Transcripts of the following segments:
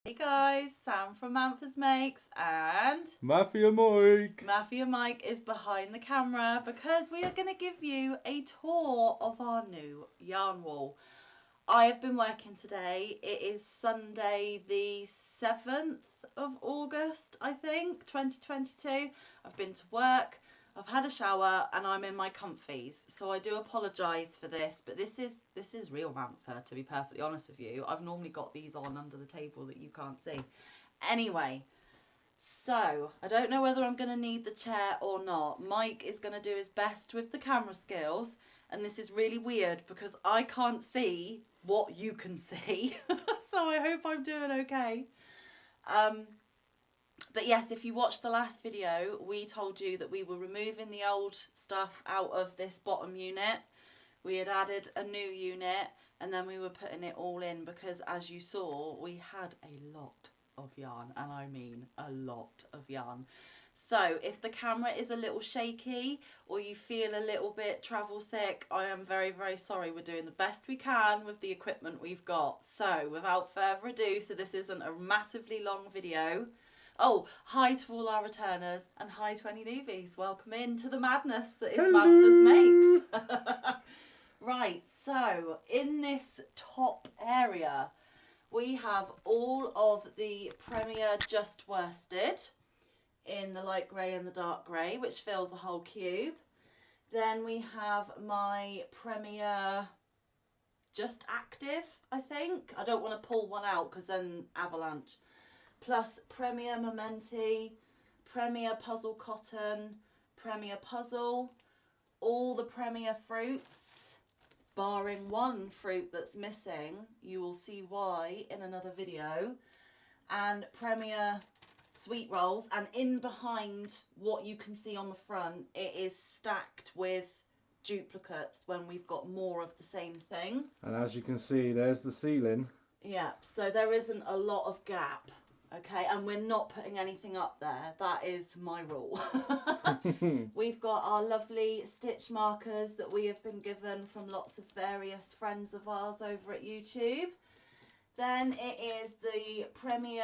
Hey guys, Sam from Manfa's Makes and Mafia Mike. Mafia Mike is behind the camera because we are going to give you a tour of our new yarn wall. I have been working today. It is Sunday the 7th of August, I think, 2022. I've been to work, I've had a shower and I'm in my comfies. So I do apologise for this, but this is real Manfa, to be perfectly honest with you. I've normally got these on under the table that you can't see. Anyway, so I don't know whether I'm going to need the chair or not. Mike is going to do his best with the camera skills. And this is really weird because I can't see what you can see. So I hope I'm doing okay. But yes, if you watched the last video, we told you that we were removing the old stuff out of this bottom unit. We had added a new unit and then we were putting it all in because, as you saw, we had a lot of yarn, and I mean a lot of yarn. So if the camera is a little shaky or you feel a little bit travel sick, I am very, very sorry. We're doing the best we can with the equipment we've got. So without further ado, so this isn't a massively long video. Oh, hi to all our returners and hi to any newbies. Welcome into the madness that is Manfa's Makes. Right, so in this top area, we have all of the Premier Just Worsted in the light grey and the dark grey, which fills a whole cube. Then we have my Premier Just Active, I think. I don't want to pull one out because then avalanche. Plus Premier Momenti, Premier Puzzle Cotton, Premier Puzzle, all the Premier fruits, barring one fruit that's missing. You will see why in another video. And Premier sweet rolls, and in behind what you can see on the front, it is stacked with duplicates when we've got more of the same thing. And as you can see, there's the ceiling. Yeah, so there isn't a lot of gap. Okay, and we're not putting anything up there. That is my rule. We've got our lovely stitch markers that we have been given from lots of various friends of ours over at YouTube. Then it is the Premier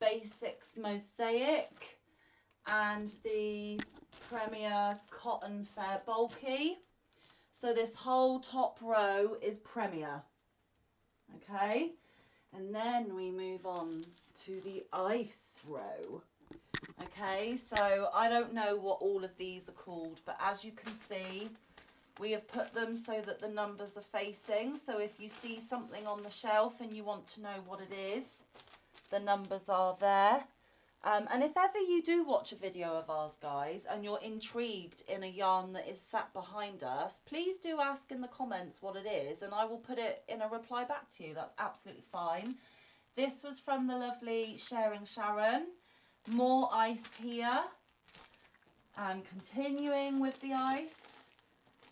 Basics Mosaic and the Premier Cotton Fair Bulky. So this whole top row is Premier. Okay. And then we move on to the ice row. Okay, so I don't know what all of these are called, but as you can see, we have put them so that the numbers are facing. So if you see something on the shelf and you want to know what it is, the numbers are there. And if ever you do watch a video of ours, guys, and you're intrigued in a yarn that is sat behind us, please do ask in the comments what it is, and I will put it in a reply back to you. That's absolutely fine. This was from the lovely Sharon. More ice here. And continuing with the ice.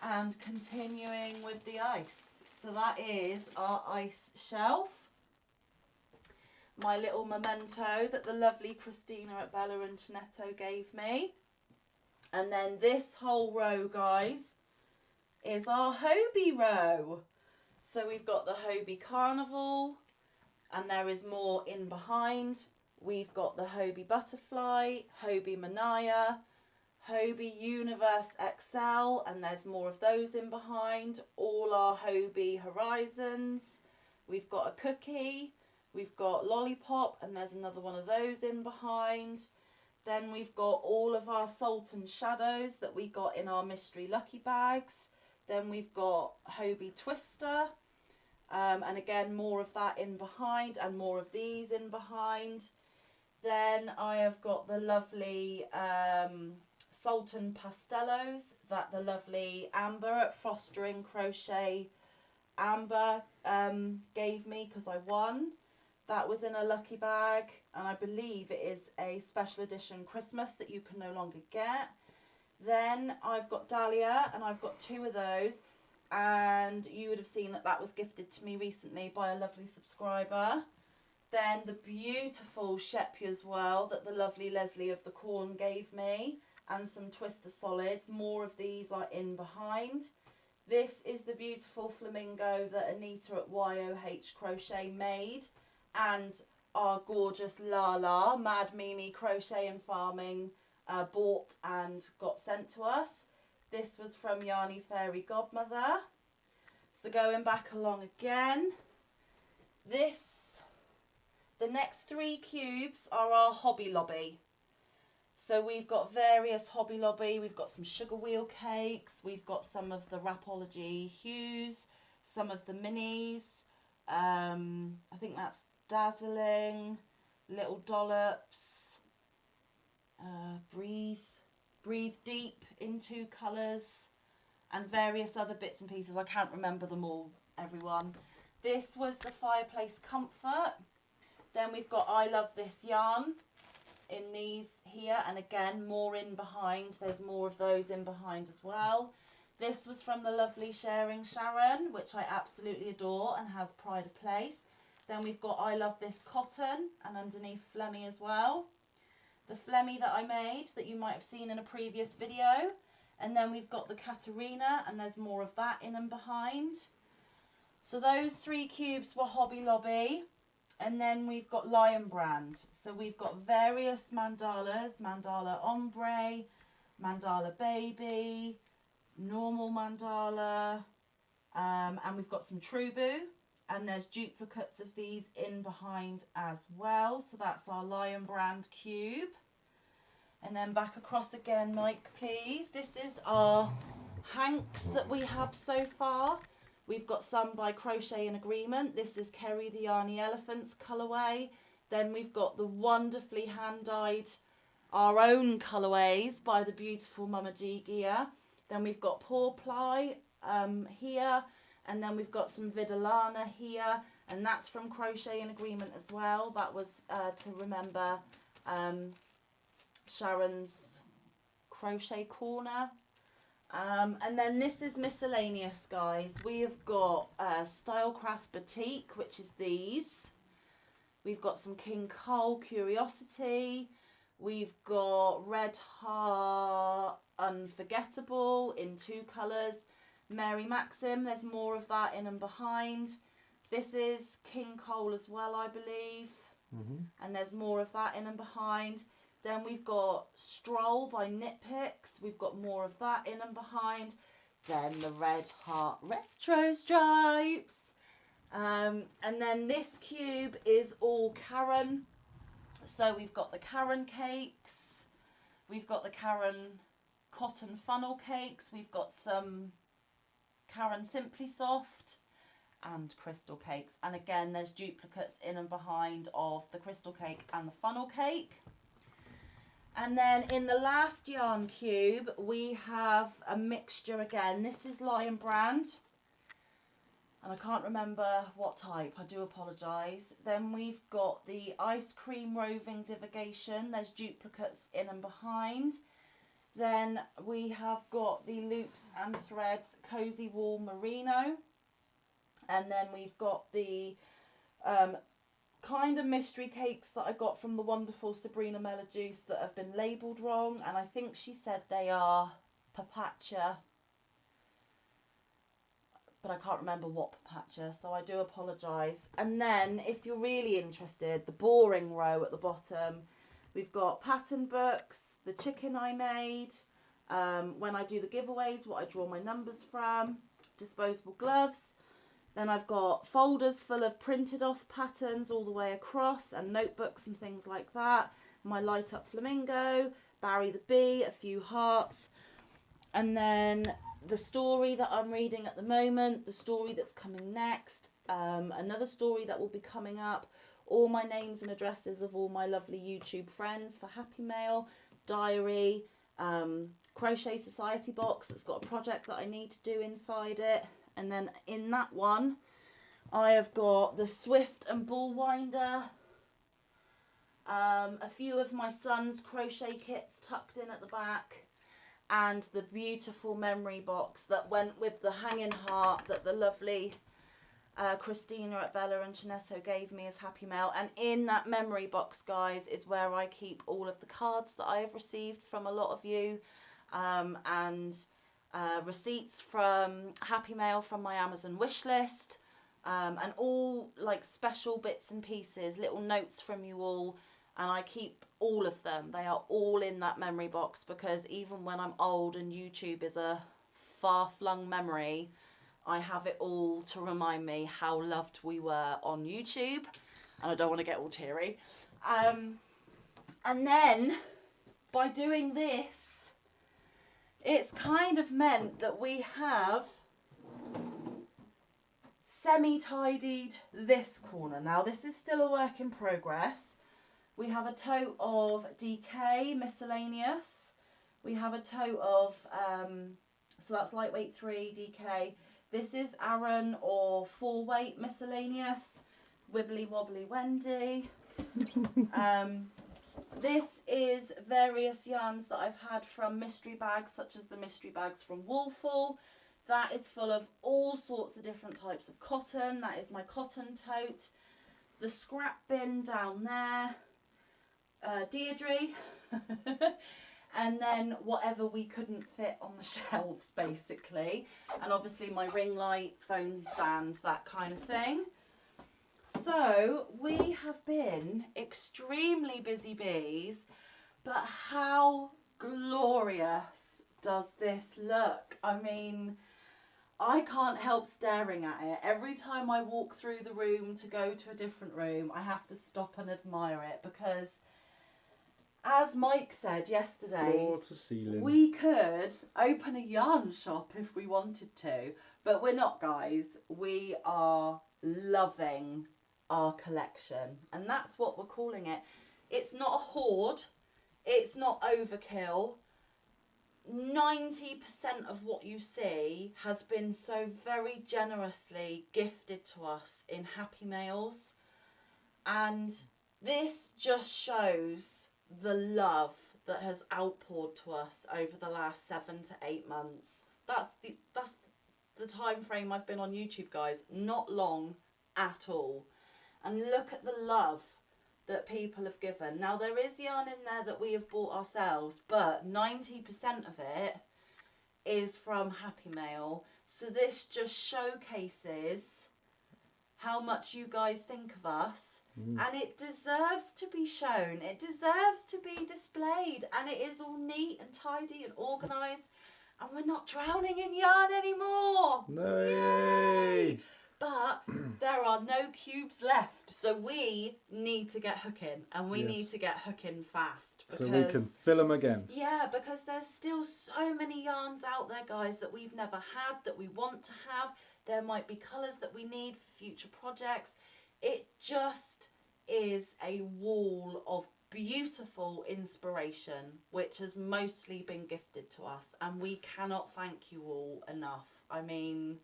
And continuing with the ice. So that is our ice shelf. My little memento that the lovely Christina at Bella and Chinetto gave me. And then this whole row, guys, is our Hobie row. So we've got the Hobie Carnival, and there is more in behind. We've got the Hobie Butterfly, Hobie Manaya, Hobie Universe XL, and there's more of those in behind. All our Hobie Horizons. We've got a cookie. We've got Lollipop, and there's another one of those in behind. Then we've got all of our Sultan Shadows that we got in our mystery lucky bags. Then we've got Hobie Twister. And again, more of that in behind and more of these in behind. Then I have got the lovely Sultan Pastellos that the lovely Amber at Fostering Crochet Amber gave me because I won. That was in a lucky bag, and I believe it is a special edition Christmas that you can no longer get. Then I've got Dahlia, and I've got two of those, and you would have seen that that was gifted to me recently by a lovely subscriber. Then the beautiful Shepya's Well that the lovely Leslie of the Corn gave me, and some Twister Solids. More of these are in behind. This is the beautiful flamingo that Anita at YOH Crochet made. and our gorgeous Lala, Mad Mimi Crochet and Farming, bought and got sent to us. This was from Yarny Fairy Godmother. So going back along again, the next 3 cubes are our Hobby Lobby. So we've got various Hobby Lobby, we've got some sugar wheel cakes, we've got some of the Rapology Hues, some of the minis, I think that's Dazzling, Little Dollops, Breathe Deep in 2 colours, and various other bits and pieces. I can't remember them all, everyone. This was the Fireplace Comfort. Then we've got I Love This Yarn in these here, and again more in behind. There's more of those in behind as well. This was from the lovely Sharon, which I absolutely adore and has pride of place. Then we've got I Love This Cotton, and underneath Flemmy as well. The Flemmy that I made that you might have seen in a previous video. And then we've got the Katarina, and there's more of that in and behind. So those 3 cubes were Hobby Lobby. And then we've got Lion Brand. So we've got various mandalas, Mandala Ombre, Mandala Baby, normal mandala, and we've got some Trubu, and there's duplicates of these in behind as well. So that's our Lion Brand cube. And then back across again, Mike, please. This is our hanks that we have so far. We've got some by Crochet in Agreement. This is Kerry the Yarny Elephants colourway. Then we've got the wonderfully hand-dyed our own colourways by the beautiful Mama G Gear. Then we've got Paw Ply here, and then we've got some Vidalana here, and that's from Crochet in Agreement as well. That was to remember Sharon's crochet corner. And then this is Miscellaneous, guys. We have got Stylecraft Boutique, which is these. We've got some King Cole Curiosity. We've got Red Heart Unforgettable in 2 colours. Mary Maxim, there's more of that in and behind. This is King Cole as well, I believe. And there's more of that in and behind. Then we've got Stroll by Knit Picks. We've got more of that in and behind. Then the Red Heart Retro Stripes. And then this cube is all Caron. So we've got the Caron cakes. We've got the Caron cotton funnel cakes. We've got some Caron Simply Soft and crystal cakes. And again, there's duplicates in and behind of the crystal cake and the funnel cake. And then in the last yarn cube, we have a mixture again. This is Lion Brand. And I can't remember what type, I do apologise. Then we've got the Ice Cream Roving Divagation. There's duplicates in and behind. Then we have got the Loops and Threads Cozy Wool Merino. And then we've got the kind of mystery cakes that I got from the wonderful Sabrina Melajuice that have been labelled wrong, and I think she said they are Papacha, but I can't remember what Papacha, so I do apologise. And then if you're really interested, the boring row at the bottom, we've got pattern books, the chicken I made, when I do the giveaways, what I draw my numbers from, disposable gloves. Then I've got folders full of printed off patterns all the way across, and notebooks and things like that. My Light Up Flamingo, Barry the Bee, a few hearts. And then the story that I'm reading at the moment, the story that's coming next, another story that will be coming up, all my names and addresses of all my lovely YouTube friends for Happy Mail, diary, Crochet Society box that's got a project that I need to do inside it. And then in that one, I have got the Swift and Bull Winder, a few of my son's crochet kits tucked in at the back, and the beautiful memory box that went with the hanging heart that the lovely Christina at Bella and Chinetto gave me as Happy Mail. And in that memory box, guys, is where I keep all of the cards that I have received from a lot of you, and receipts from Happy Mail from my Amazon wish list, and all like special bits and pieces, little notes from you all, and I keep all of them. They are all in that memory box, because even when I'm old and YouTube is a far-flung memory, I have it all to remind me how loved we were on YouTube, and I don't want to get all teary. And then by doing this, it's kind of meant that we have semi-tidied this corner. Now this is still a work in progress. We have a tote of DK Miscellaneous. We have a tote of, so that's lightweight 3 DK. This is Aaron or 4-weight Miscellaneous. Wibbly Wobbly Wendy. This is various yarns that I've had from mystery bags, such as the mystery bags from Woolful. That is full of all sorts of different types of cotton. That is my cotton tote. The scrap bin down there. Deirdre. And then whatever we couldn't fit on the shelves, basically. And obviously my ring light, phone stand, that kind of thing. So we have been extremely busy bees, but how glorious does this look? I mean, I can't help staring at it. Every time I walk through the room to go to a different room, I have to stop and admire it, because as Mike said yesterday, Floor to ceiling. we could open a yarn shop if we wanted to, but we're not, guys. We are loving our collection, and that's what we're calling it. It's not a hoard, it's not overkill. 90% of what you see has been so very generously gifted to us in Happy Mails, and this just shows the love that has outpoured to us over the last 7 to 8 months. That's the time frame I've been on YouTube, guys. Not long at all. And look at the love that people have given. Now, there is yarn in there that we have bought ourselves, but 90% of it is from Happy Mail. So this just showcases how much you guys think of us. And it deserves to be shown. It deserves to be displayed. And it is all neat and tidy and organised. And we're not drowning in yarn anymore. No. Yay! But there are no cubes left. So we need to get hooking. And we need to get hooking fast. So we can fill them again. Yeah, because there's still so many yarns out there, guys, that we've never had, that we want to have. There might be colours that we need for future projects. It just is a wall of beautiful inspiration, which has mostly been gifted to us, and we cannot thank you all enough. I mean,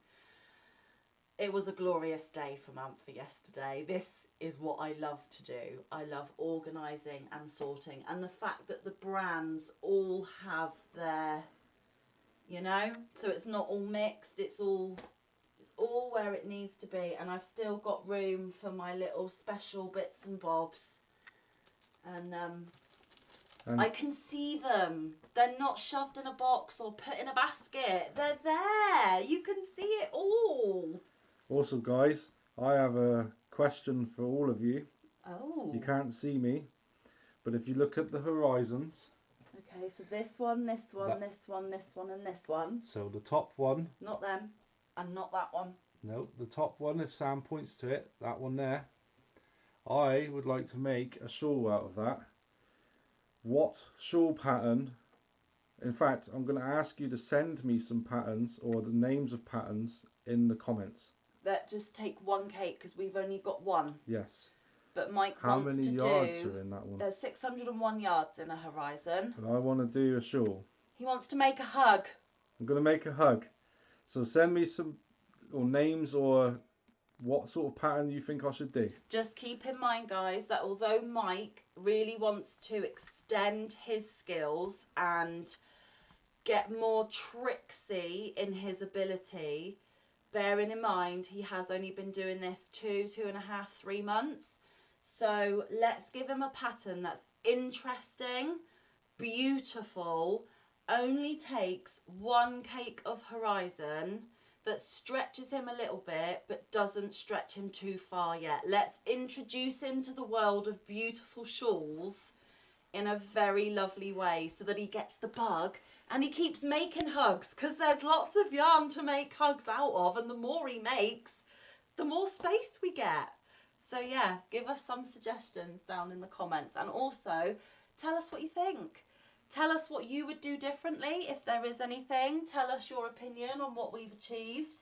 it was a glorious day for Manfa yesterday. This is what I love to do. I love organising and sorting, and the fact that the brands all have their, you know, so it's not all mixed, it's all where it needs to be. And I've still got room for my little special bits and bobs, and I can see them. They're not shoved in a box or put in a basket. They're there. You can see it all. Also, guys, I have a question for all of you. Oh. You can't see me, but if you look at the horizons. Okay, so this one, this one, this one, this one, and this one. So the top one. Not them. And not that one. No, the top one, if Sam points to it, that one there. I would like to make a shawl out of that. What shawl pattern? In fact, I'm going to ask you to send me some patterns or the names of patterns in the comments. Just take one cake, because we've only got one. Yes. But Mike How wants many to yards do. are in that one? There's 601 yards in a horizon. And I want to do a shawl. He wants to make a hug. I'm going to make a hug. So send me some names or what sort of pattern you think I should do. Just keep in mind, guys, that although Mike really wants to extend his skills and get more tricksy in his ability, bearing in mind he has only been doing this 2.5, 3 months. So let's give him a pattern that's interesting, beautiful, only takes one cake of horizon, that stretches him a little bit but doesn't stretch him too far yet. Let's introduce him to the world of beautiful shawls in a very lovely way so that he gets the bug and he keeps making hugs, because there's lots of yarn to make hugs out of, and the more he makes, the more space we get. So yeah, give us some suggestions down in the comments, and also tell us what you think. Tell us what you would do differently if there is anything. Tell us your opinion on what we've achieved,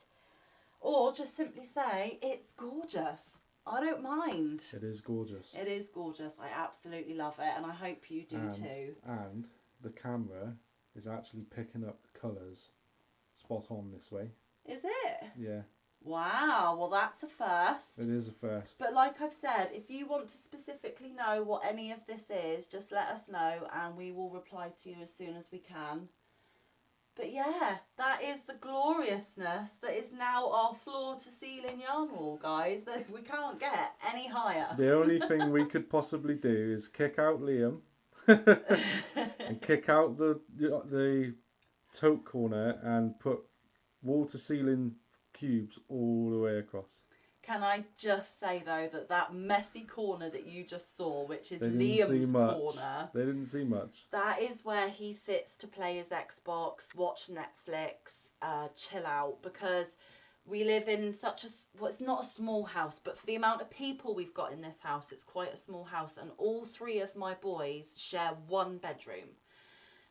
or just simply say it's gorgeous. I don't mind. It is gorgeous. It is gorgeous. I absolutely love it, and I hope you do too. And the camera is actually picking up the colours spot on this way. Is it? Yeah. Wow, well that's a first. It is a first. But like I've said, if you want to specifically know what any of this is, just let us know and we will reply to you as soon as we can. But yeah, that is the gloriousness that is now our floor to ceiling yarn wall, guys. That we can't get any higher. The only thing we could possibly do is kick out Liam and kick out the tote corner and put wall to ceiling cubes all the way across. Can I just say though that messy corner that you just saw, which is They didn't Liam's see much. corner, They didn't see much. that is where he sits to play his Xbox, watch Netflix, chill out, because we live in such a, well, it's not a small house, but for the amount of people we've got in this house, it's quite a small house, and all three of my boys share one bedroom.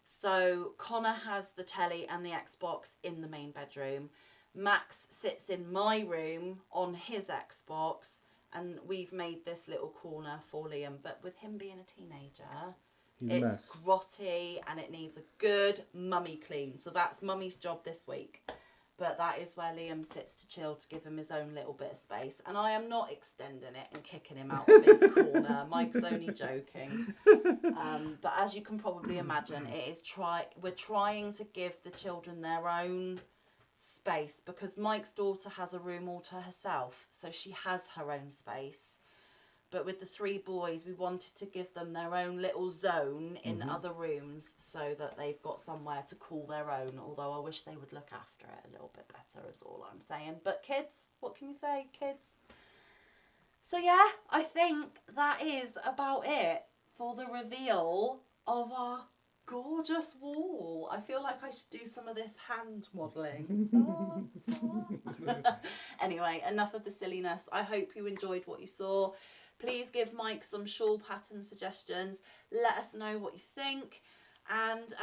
So Connor has the telly and the Xbox in the main bedroom. Max sits in my room on his Xbox, and we've made this little corner for Liam. But with him being a teenager, it's grotty and it needs a good mummy clean. So that's mummy's job this week. But that is where Liam sits to chill, to give him his own little bit of space. And I am not extending it and kicking him out of his corner. Mike's only joking. But as you can probably imagine, we're trying to give the children their own space, because Mike's daughter has a room all to herself, so she has her own space. But with the three boys, we wanted to give them their own little zone in other rooms so that they've got somewhere to call their own, although I wish they would look after it a little bit better, is all I'm saying. But kids, what can you say, kids? So yeah, I think that is about it for the reveal of our gorgeous wall. I feel like I should do some of this hand modelling. Anyway, enough of the silliness. I hope you enjoyed what you saw. Please give Mike some shawl pattern suggestions. Let us know what you think. And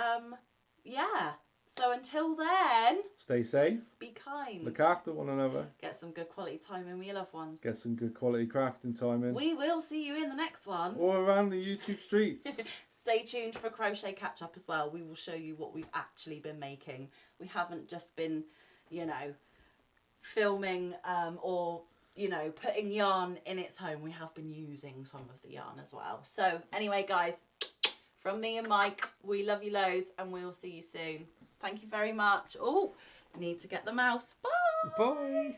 yeah, so until then, stay safe, be kind, look after one another, get some good quality time in with your loved ones, get some good quality crafting time in. We will see you in the next one, or around the YouTube streets. Stay tuned for crochet catch up as well. We will show you what we've actually been making. We haven't just been, you know, filming or, you know, putting yarn in its home. We have been using some of the yarn as well. So anyway, guys, from me and Mike, we love you loads and we'll see you soon. Thank you very much. Oh, need to get the mouse. Bye. Bye.